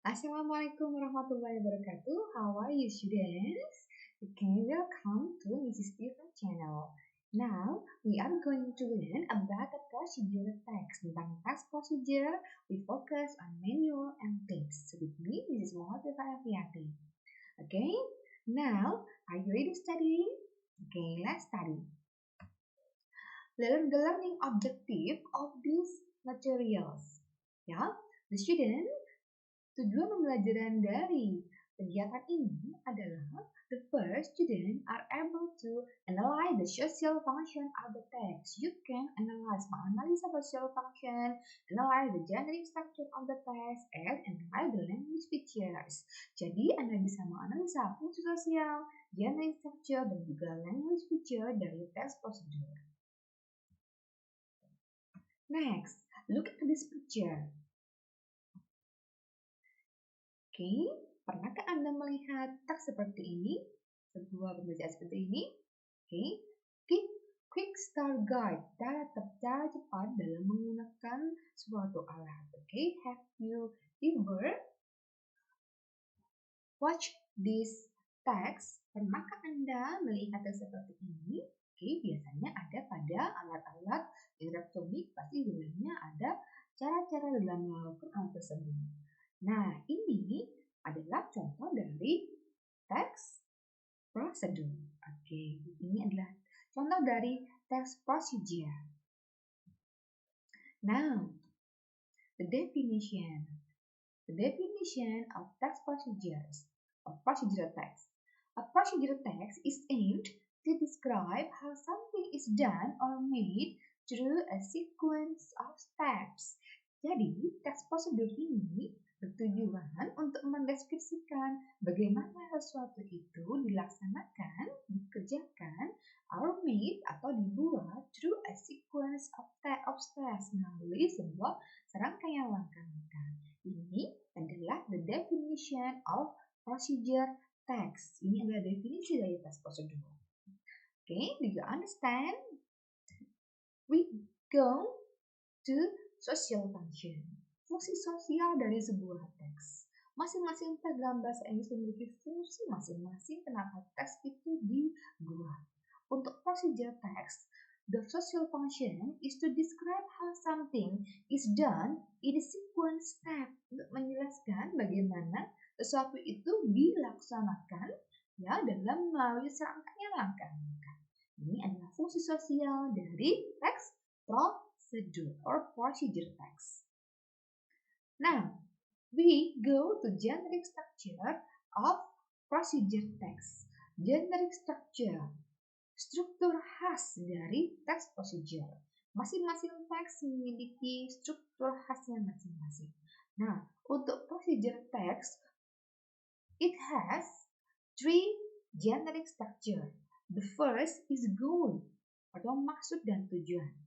Assalamualaikum warahmatullahi wabarakatuh. How are you, students? Okay, welcome to Mrs. Stephen channel. Now, we are going to learn about the procedure text. Tentang text procedure, we focus on manual and tips. With me, Mrs. Muhammad Afiati. Okay, now, are you ready to study? Okay, let's study. Learn the learning objective of these materials. Ya, the student tujuan pembelajaran dari kegiatan ini adalah the first student are able to analyze the social function of the text. You can menganalisa social function, analyze the generic structure of the text, and analyze the language features. Jadi Anda bisa menganalisa fungsi sosial, generic structure, dan juga language feature dari text procedure. Next, look at this picture. Oke, pernahkah Anda melihat teks seperti ini? Sebuah pembelajaran seperti ini? Oke, quick start guide, cara cepat dalam menggunakan suatu alat. Oke, have you ever watch this text? Pernahkah Anda melihat teks seperti ini? Oke, biasanya ada pada alat-alat elektronik, pasti dalamnya ada cara-cara dalam melakukan alat tersebut. Nah, ini adalah contoh dari text procedure. Oke, ini adalah contoh dari text procedure. Now, the definition. The definition of text procedures. A procedural text. A procedural text is aimed to describe how something is done or made through a sequence of steps. Jadi, teks prosedur ini bertujuan untuk mendeskripsikan bagaimana sesuatu itu dilaksanakan, dikerjakan, or made atau dibuat through a sequence of steps melalui sebuah serangkaian langkah-langkah. Ini adalah the definition of procedure text. Ini adalah definisi dari text prosedur. Okay, do you understand? We go to social function. Fungsi sosial dari sebuah teks. Masing-masing teks dalam bahasa Inggris memiliki fungsi masing-masing kenapa teks itu dibuat. Untuk procedure text, the social function is to describe how something is done in a sequence step. Untuk menjelaskan bagaimana sesuatu itu dilaksanakan ya dalam melalui serangkaian langkah-langkah. Ini adalah fungsi sosial dari teks procedure or procedure text. Now, we go to generic structure of procedure text. Generic structure, struktur khas dari text procedure. Masing-masing teks memiliki struktur khasnya masing-masing. Nah, untuk procedure text, it has three generic structure. The first is goal atau maksud dan tujuan.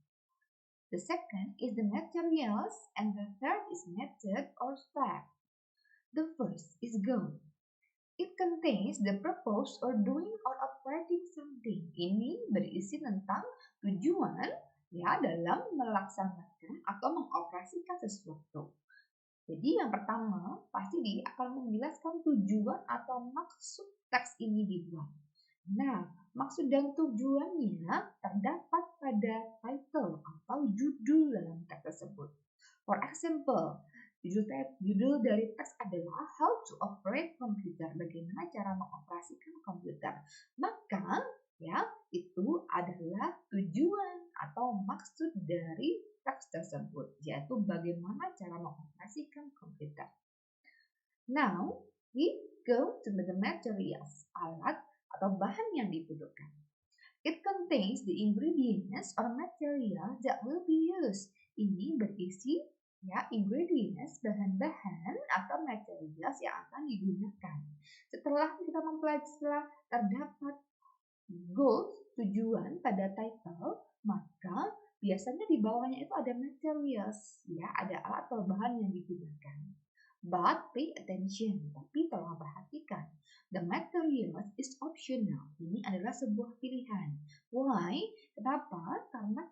The second is the materials and the third is method or step. The first is goal. It contains the purpose or doing or operating something. Ini berisi tentang tujuan ya dalam melaksanakan atau mengoperasikan sesuatu. Jadi yang pertama pasti dia akan menjelaskan tujuan atau maksud teks ini dibuat. Nah, maksud dan tujuannya terdapat pada title atau judul dalam teks tersebut. For example, judul dari teks adalah How to Operate Computer. Bagaimana cara mengoperasikan komputer. Maka, ya, itu adalah tujuan atau maksud dari teks tersebut, yaitu bagaimana cara mengoperasikan komputer. Now, we go to the materials, alat atau bahan yang dibutuhkan. It contains the ingredients or material that will be used. Ini berisi ya ingredients, bahan-bahan atau materials yang akan digunakan. Setelah kita mempelajari terdapat goals, tujuan pada title, maka biasanya di bawahnya itu ada materials, ya ada alat atau bahan yang digunakan. But pay attention, tapi tolong perhatikan. The materials is optional. Ini adalah sebuah pilihan. Why? Kenapa? Karena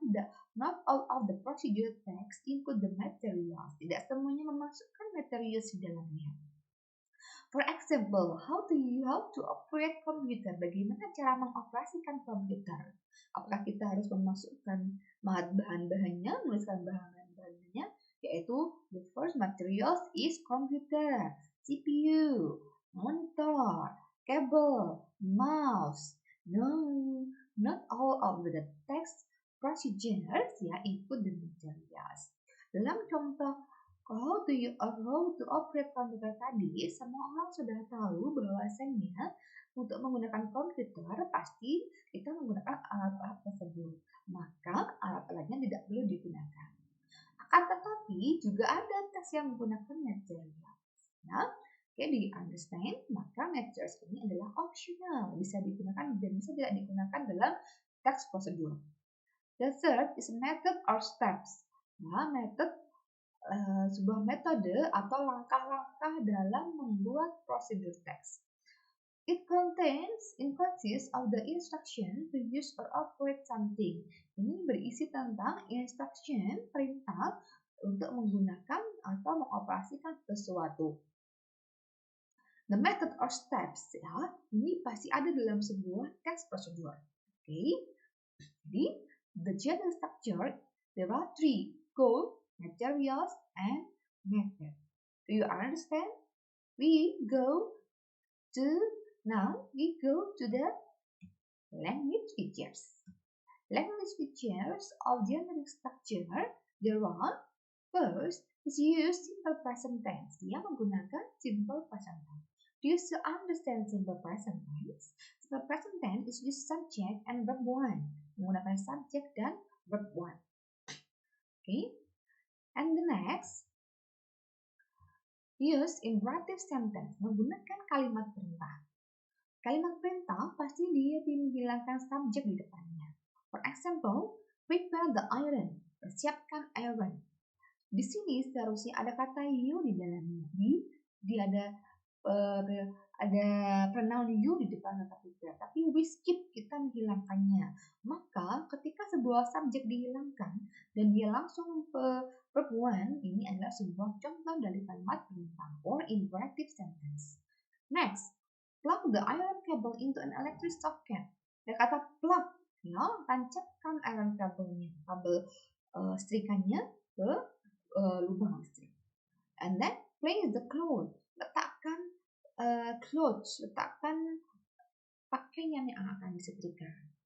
not all of the procedure text include the materials. Tidak semuanya memasukkan materials di dalamnya. For example, how to operate computer? Bagaimana cara mengoperasikan komputer? Apakah kita harus memasukkan bahan-bahannya, menuliskan bahan-bahannya? Yaitu the first materials is computer, CPU, monitor, cable, mouse. No, not all of the text procedures ya input the materials. Dalam contoh how to operate komputer tadi, semua orang sudah tahu bahwasanya untuk menggunakan komputer pasti kita menggunakan alat-alat tersebut. Maka alat-alatnya tidak perlu digunakan. Akan tetapi juga ada tes yang menggunakan materials. Nah, do you understand? Maka materials ini adalah optional, bisa digunakan dan bisa tidak digunakan dalam teks prosedur. The third is method or steps. Nah, sebuah metode atau langkah-langkah dalam membuat prosedur teks. It consists of the instruction to use or operate something. Ini berisi tentang instruction, perintah untuk menggunakan atau mengoperasikan sesuatu. The method or steps ya, ini pasti ada dalam sebuah teks prosedur. Okay? Jadi, the general structure there are 3: code, materials, and method. Do you understand? We go to the language features. Language features of generic structure. There are first is use simple present tense. Dia menggunakan simple present tense. Do you still understand simple present tense? Simple present tense is use subject and verb one. Menggunakan subject dan verb one. Okay. And the next, use imperative sentence, menggunakan kalimat perintah. Kalimat perintah pasti dia menghilangkan subjek di depannya. For example, prepare the iron, persiapkan iron. Di sini seharusnya ada kata you di dalamnya. Dia ada pronoun you di depan kata prepare, tapi we skip, kita menghilangkannya. Maka ketika sebuah subjek dihilangkan dan dia langsung verb one, ini adalah sebuah contoh dari kalimat perintah or imperative sentence. Next, plug the iron cable into an electric socket. Ada kata plug, ya, tancapkan iron cable-nya, kabel setrikannya ke lubang listrik. And then place the cloth, letakkan letakkan pakaian yang akan disetrika.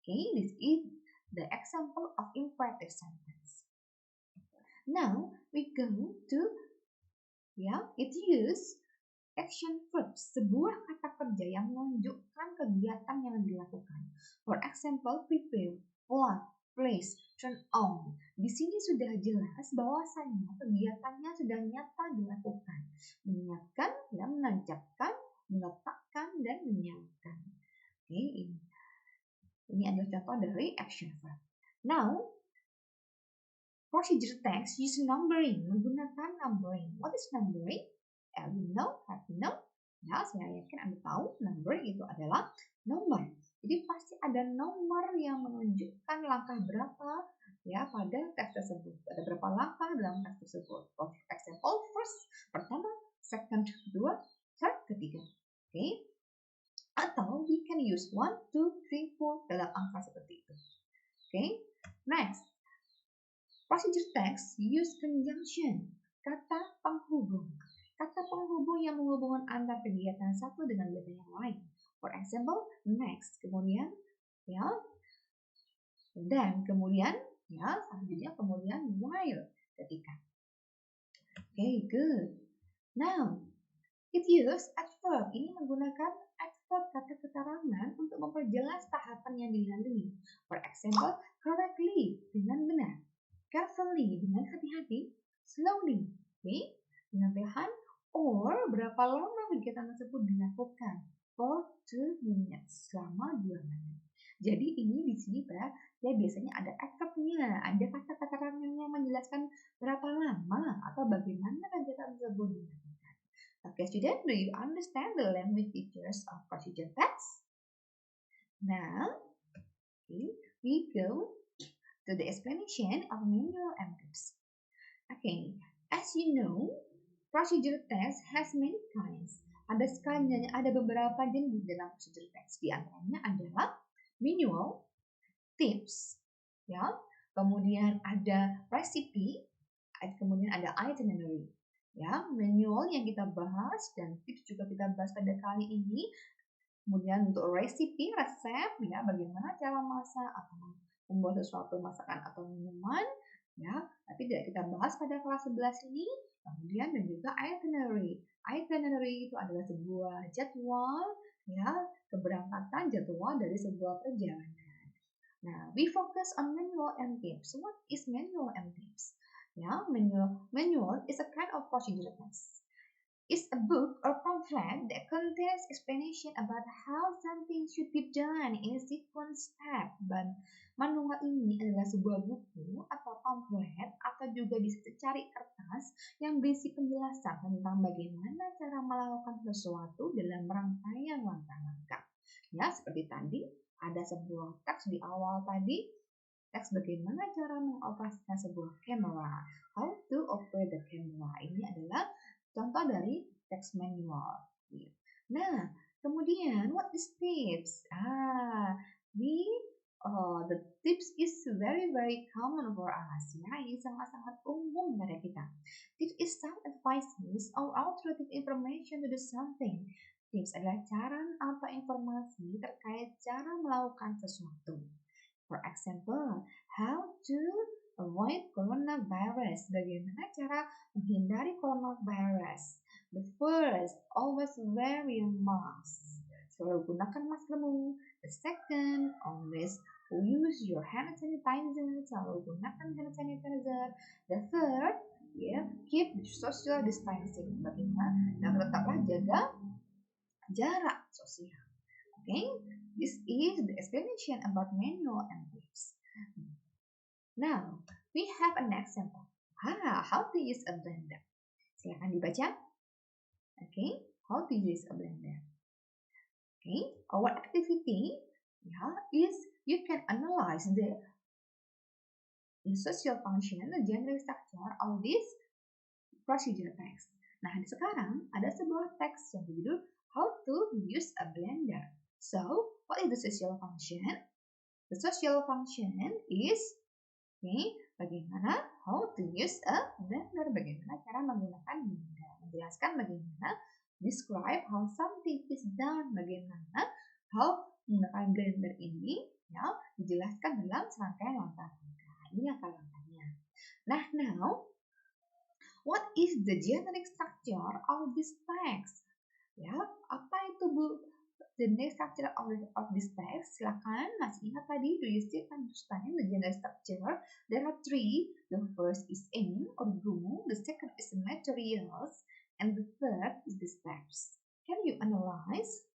Okay, this is the example of imperative sentence. Now we go to it use action verbs, sebuah kata kerja yang menunjukkan kegiatan yang dilakukan. For example, prepare, plug, place, turn on. Di sini sudah jelas bahwasanya kegiatannya sudah nyata dilakukan. Menyiapkan, menancapkan, meletakkan, dan menyalakan. Oke, ini adalah contoh dari action verb. Now, procedure text use numbering, menggunakan numbering. What is numbering? Have you know? Ya, saya yakin Anda tahu numbering itu adalah nomor. Jadi pasti ada nomor yang menunjukkan langkah berapa ya pada teks tersebut. Ada berapa langkah dalam teks tersebut. For example, first, pertama, second, kedua, third, ketiga. Okay? Atau we can use 1, 2, 3, 4 dalam angka seperti itu. Okay? Next, procedure text use conjunction, kata penghubung. Kata penghubung yang menghubungkan antar kegiatan satu dengan kegiatan yang lain. For example, next, kemudian, ya, dan kemudian, ya, selanjutnya kemudian while, ketika. Okay, good. Now, it use adverb. Ini menggunakan adverb kata keterangan untuk memperjelas tahapan yang dilalui. For example, correctly, dengan benar. Carefully, dengan hati-hati. Slowly, okay, dengan perlahan. Or, berapa lama kegiatan tersebut dilakukan? For 2 minutes, selama 2 menit. Jadi ini di sini ya biasanya ada adverbnya, ada kata keterangan yang menjelaskan berapa lama atau bagaimana kegiatan tersebut dilakukan. Okay, student, do you understand the language features of procedure text? Now, okay, we go to the explanation of manual entries. Okay, as you know, procedure text has many kinds. ada beberapa jenis dalam prosedur teks. Di antaranya adalah manual, tips, ya. Kemudian ada recipe, kemudian ada itinerary. Ya, manual yang kita bahas dan tips juga kita bahas pada kali ini. Kemudian untuk recipe, resep, ya, bagaimana cara masak atau membuat sesuatu masakan atau minuman, ya, tapi tidak kita bahas pada kelas 11 ini. Kemudian dan juga itinerary. Itinerary itu adalah sebuah jadwal, ya, keberangkatan jadwal dari sebuah perjalanan. Nah, we focus on manual and tips. What is manual and tips? Ya, manual is a kind of procedure text. It's a book or pamphlet that contains explanation about how something should be done in a sequence step. Dan manual ini adalah sebuah buku atau pamflet atau juga bisa cari kertas yang berisi penjelasan tentang bagaimana cara melakukan sesuatu dalam rangkaian langkah-langkah. Ya, seperti tadi ada sebuah teks di awal tadi. Teks bagaimana cara mengoperasikan sebuah kamera. How to operate the camera. Ini adalah contoh dari teks manual. Nah, kemudian what is tips? The tips is very common for us. Ya, ini sangat-sangat umum pada kita. Tips is some advices or alternative information to do something. Tips adalah cara atau informasi terkait cara melakukan sesuatu. For example, how to avoid coronavirus. Bagaimana cara menghindari coronavirus? The first, always wear your mask. Selalu gunakan maskermu. The second, always use your hand sanitizer. Selalu gunakan hand sanitizer. The third, keep social distancing. Bagaimana? Dan tetaplah jaga jarak sosial. Okay, this is the explanation about manual and tips. Now, we have an example. How to use a blender. Silakan dibaca. Okay, how to use a blender. Okay, our activity is you can analyze the social function, the general structure of this procedure text. Nah, sekarang ada sebuah teks yang berjudul How to use a blender. So, what is the social function? The social function is bagaimana how to use a blender, bagaimana cara menggunakan blender, menjelaskan bagaimana describe how something is done, bagaimana how menggunakan blender ini dijelaskan dalam serangkaian langkah-langkah. Ini langkah-langkahnya. Nah, now what is the generic structure of this text? Ya, apa itu the next structure of this text? Silakan masih ingat tadi, do you still understand the general structure? There are three. The first is aim or goal, the second is materials, and the third is the steps. Can you analyze?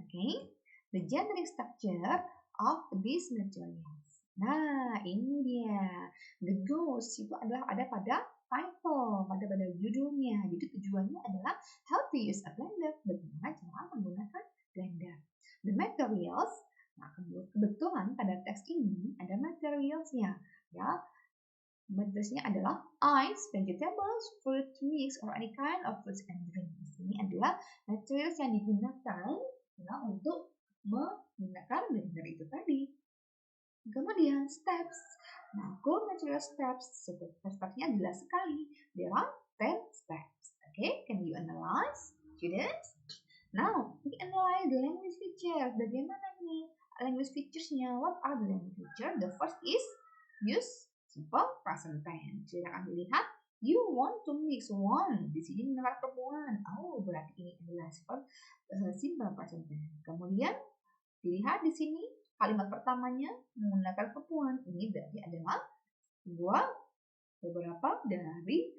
Okay, the generic structure of these materials. Nah, ini dia. The goals itu adalah ada pada title, pada judulnya. Jadi tujuannya adalah how to use a blender, bagaimana cara menggunakan blender. The materials, nah kebetulan pada teks ini ada materialsnya, ya. Materialsnya adalah ice, vegetables, fruit mix, or any kind of fruits and drinks. Ini adalah materials yang digunakan untuk menggunakan blender itu tadi. Kemudian steps. Nah, core material steps. Stepnya jelas sekali. There are 10 steps. Okay, can you analyze, students? Now, we analyze the language features. Bagaimana nih language features-nya? What are the language features? The first is use simple present tense. Silakan dilihat. You want to mix one. Di sini menggunakan verb one. Oh, berarti ini adalah simple present tense. Kemudian dilihat di sini kalimat pertamanya menggunakan verb one. Ini berarti adalah beberapa dari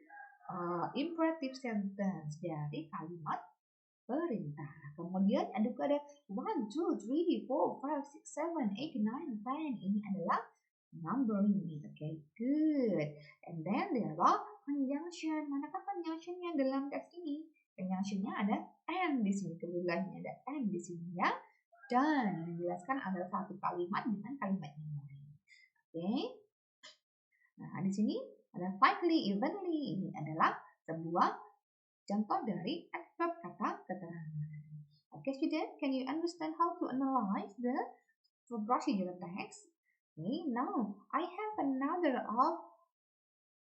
imperative sentence, dari kalimat perintah. Kemudian ada 1, 2, 3, 4, 5, 6, 7, 8, 9, 10. Ini adalah numbering. Okay, good. And then there are conjunction. Manakah conjunctionnya dalam teks ini? Conjunctionnya ada and di sini. Kebetulan ada and di sini ya. Dan menjelaskan antara satu kalimat dengan kalimat yang lain. Oke. Nah, di sini ada likely, evenly. Ini adalah sebuah contoh dari verb kata keterangan. Okay, student, can you understand how to analyze the procedural text? Okay, now I have another of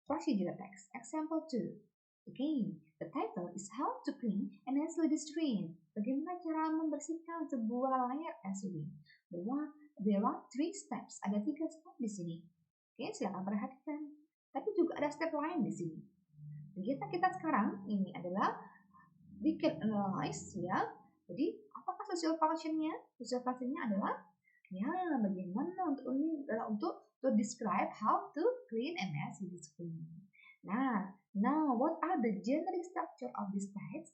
procedural text. Example 2. Again, the title is How to Clean and Easily the Screen. Bagaimana cara membersihkan sebuah layar LCD? There are 3 steps. Ada 3 step di sini. Oke, silakan perhatikan. Tapi juga ada step lain di sini. Kegiatan kita sekarang ini adalah we can analyze, ya. Jadi, apakah social function-nya? Social function-nya adalah bagaimana untuk to describe how to clean and messy the screen. Now what are the generic structure of this text?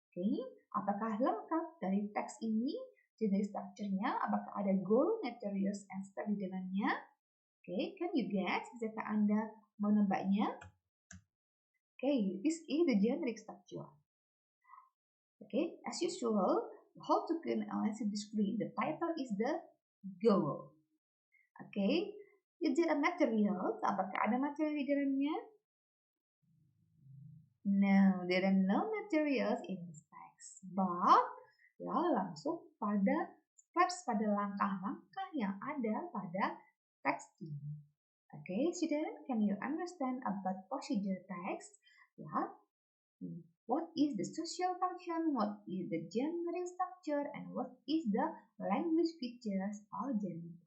Okay, apakah lengkap dari teks ini? Generic structure-nya, apakah ada goal, materials, and step di dalamnya? Okay, can you guess? Bisakah Anda menebaknya? Okay, this is the generic structure. Okay, as usual, how to clean and messy the screen. The title is the goal. Okay, is there a material? Apakah ada material di dalamnya? No, there are no materials in this text. But, langsung pada steps, pada langkah-langkah yang ada pada teks ini. Okay, student, can you understand about procedure text? What is the social function? What is the generic structure? And what is the language features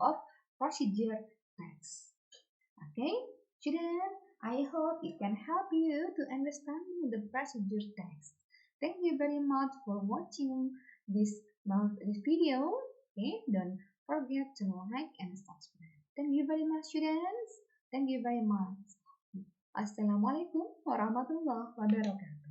of procedure text? Okay, student, I hope it can help you to understand the procedure text. Thank you very much for watching this video. Okay, don't forget to like and subscribe. Thank you very much, students. Thank you very much. Assalamualaikum warahmatullahi wabarakatuh.